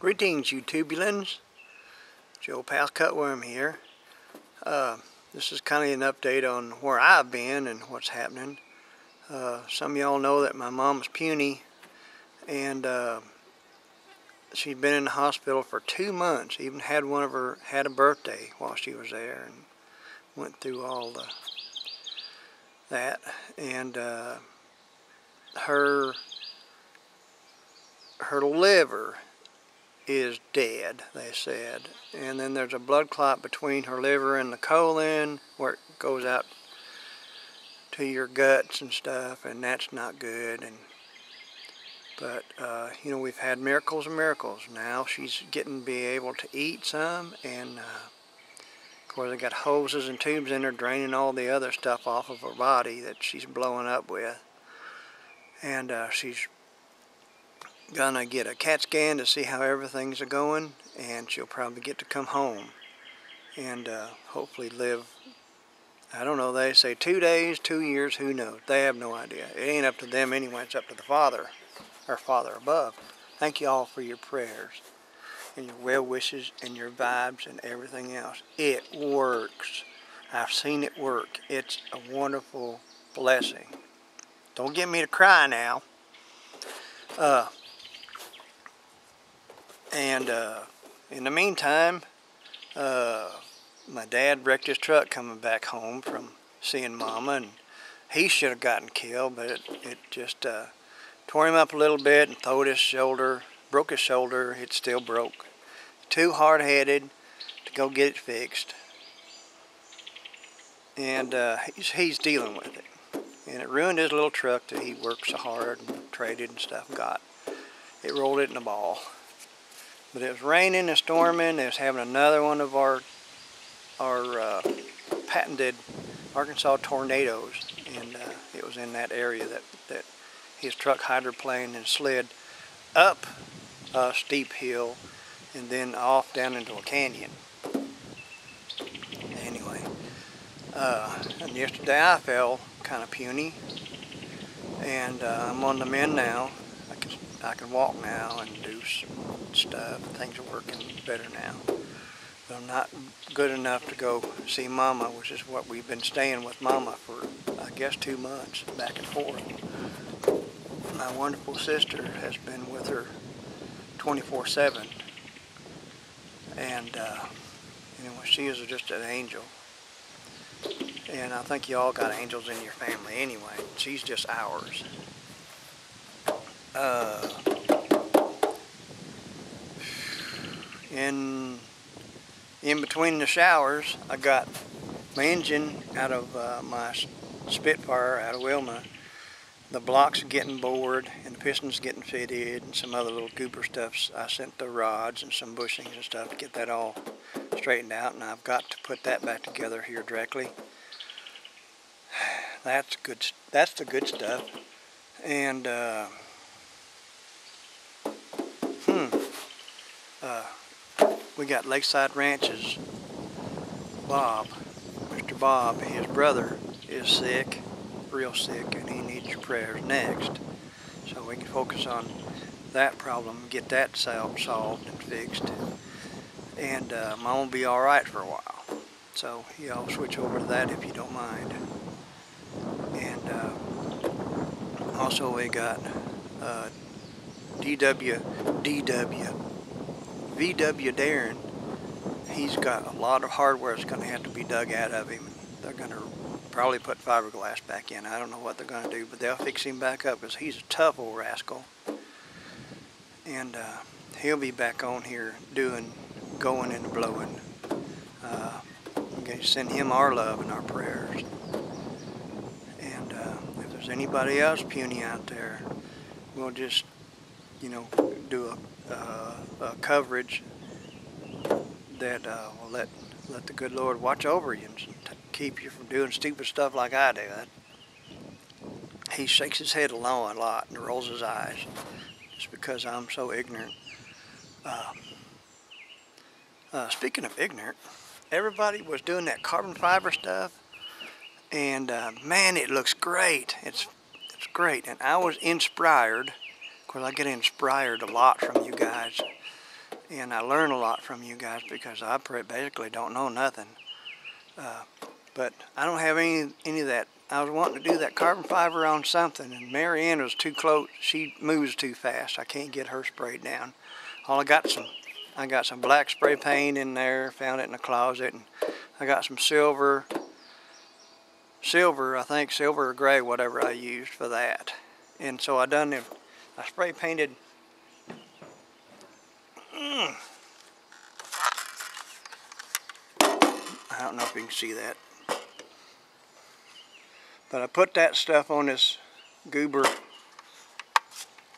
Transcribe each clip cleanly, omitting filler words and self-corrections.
Greetings, you tubulins. It's your old pal Cutworm here. This is kind of an update on where I've been and what's happening. Some of y'all know that my mom's puny, and she's been in the hospital for 2 months. Even had a birthday while she was there, and went through all that. And her liver is dead, they said, and then there's a blood clot between her liver and the colon where it goes out to your guts and stuff, and that's not good. But you know, we've had miracles and miracles. Now she's getting to be able to eat some, and of course they got hoses and tubes in her draining all the other stuff off of her body that she's blowing up with, and she's gonna get a CAT scan to see how everything's going, and she'll probably get to come home and hopefully live, I don't know, they say 2 days, 2 years, who knows? They have no idea. It ain't up to them anyway, it's up to the Father, our Father above. Thank you all for your prayers and your well wishes and your vibes and everything else. It works. I've seen it work. It's a wonderful blessing. Don't get me to cry now. In the meantime, my dad wrecked his truck coming back home from seeing Mama, and he should have gotten killed, but it just tore him up a little bit and throwed his shoulder, broke his shoulder. It still broke. Too hard-headed to go get it fixed, and he's dealing with it. And it ruined his little truck that he worked so hard and traded and stuff and got. It rolled it in a ball. But it was raining and storming. It was having another one of our patented Arkansas tornadoes, and it was in that area that his truck hydroplaned and slid up a steep hill and then off down into a canyon. Anyway, and yesterday I felt kind of puny, and I'm on the mend now. I can walk now and do some stuff. Things are working better now. But I'm not good enough to go see Mama, which is what we've been staying with Mama for, I guess, 2 months, back and forth. My wonderful sister has been with her 24/7. And anyway, she is just an angel. And I think you all got angels in your family anyway. She's just ours. In between the showers, I got my engine out of my Spitfire out of Wilma. The blocks are getting bored, and the pistons getting fitted, and some other little goober stuff. I sent the rods and some bushings and stuff to get that all straightened out, and I've got to put that back together here directly. That's good. That's the good stuff. And we got Lakeside Ranch's Bob, Mr. Bob, his brother is sick, real sick, and he needs your prayers next. So we can focus on that problem, get that solved and fixed, and Mom will be all right for a while. So y'all switch over to that if you don't mind. And also we got VW Darren. He's got a lot of hardware that's going to have to be dug out of him. They're going to probably put fiberglass back in. I don't know what they're going to do, but they'll fix him back up because he's a tough old rascal. And he'll be back on here going and blowing. We're going to send him our love and our prayers. And if there's anybody else puny out there, we'll just, you know, do a coverage that will let the good Lord watch over you and keep you from doing stupid stuff like I do. He shakes his head along a lot and rolls his eyes just because I'm so ignorant. Speaking of ignorant, everybody was doing that carbon fiber stuff, and man, it looks great. It's great, and I was inspired. Of course, I get inspired a lot from you guys And I learn a lot from you guys because I basically don't know nothing. But I don't have any of that. I was wanting to do that carbon fiber on something, and Mary Ann was too close. She moves too fast. I can't get her sprayed down. I got some black spray paint in there. Found it in the closet, and I got some silver. I think silver or gray, whatever I used for that. And so I spray painted. I don't know if you can see that. But I put that stuff on this goober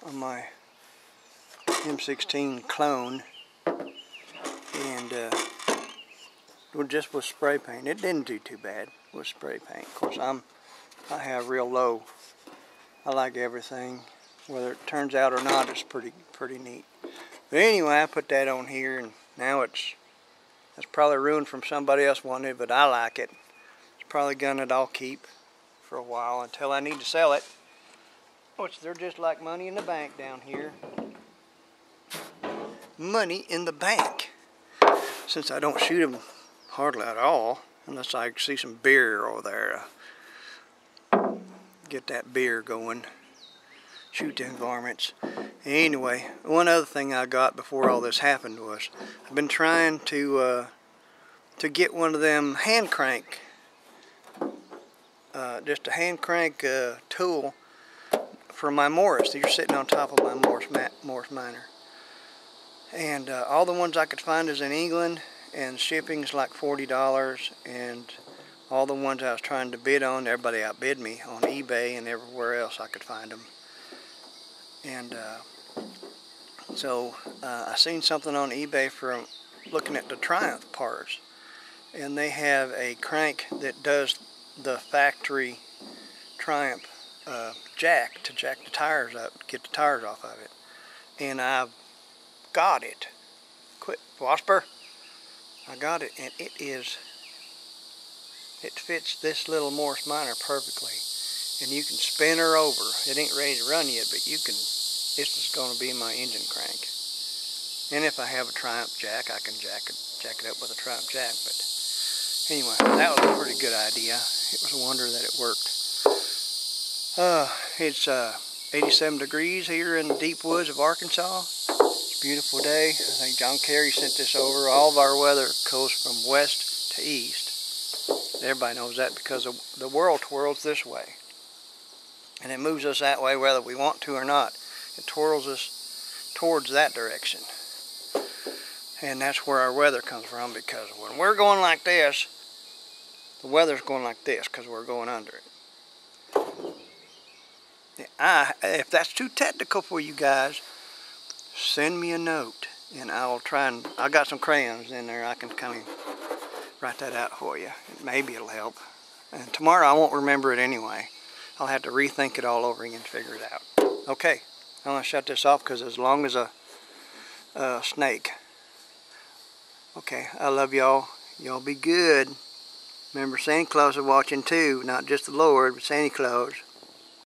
on my M16 clone, and just with spray paint. It didn't do too bad with spray paint. Of course, I have real low. I like everything, whether it turns out or not. It's pretty neat. But anyway, I put that on here, and now it's probably ruined from somebody else wanting it, but I like it. It's probably gun that I'll keep for a while until I need to sell it. Which they're just like money in the bank down here. Money in the bank. Since I don't shoot them hardly at all, unless I see some beer over there. Get that beer going. Shoot them varmints. Anyway, one other thing I got before all this happened was I've been trying to get one of them hand crank, just a hand crank tool for my Morris. These are sitting on top of my Morris Minor, and all the ones I could find is in England, and shipping's like $40, and all the ones I was trying to bid on, everybody outbid me on eBay and everywhere else I could find them. And so I seen something on eBay for looking at the Triumph parts, and they have a crank that does the factory Triumph jack to jack the tires up, get the tires off of it. And I've got it. Quit, Wasper. I got it, and it fits this little Morris Minor perfectly. And you can spin her over. It ain't ready to run yet, but you can. This is going to be my engine crank. And if I have a Triumph jack, I can jack it up with a Triumph jack. But anyway, that was a pretty good idea. It was a wonder that it worked. It's 87 degrees here in the deep woods of Arkansas. It's a beautiful day. I think John Kerry sent this over. All of our weather goes from west to east. Everybody knows that because the world twirls this way. And it moves us that way whether we want to or not. It twirls us towards that direction. And that's where our weather comes from, because when we're going like this, the weather's going like this because we're going under it. If that's too technical for you guys, send me a note and I'll try and, I got some crayons in there, I can kind of write that out for you. Maybe it'll help. And tomorrow I won't remember it anyway. I'll have to rethink it all over again and figure it out. Okay, I'm going to shut this off because as long as a snake. Okay, I love y'all. Y'all be good. Remember, Santa Claus is watching too. Not just the Lord, but Santa Claus.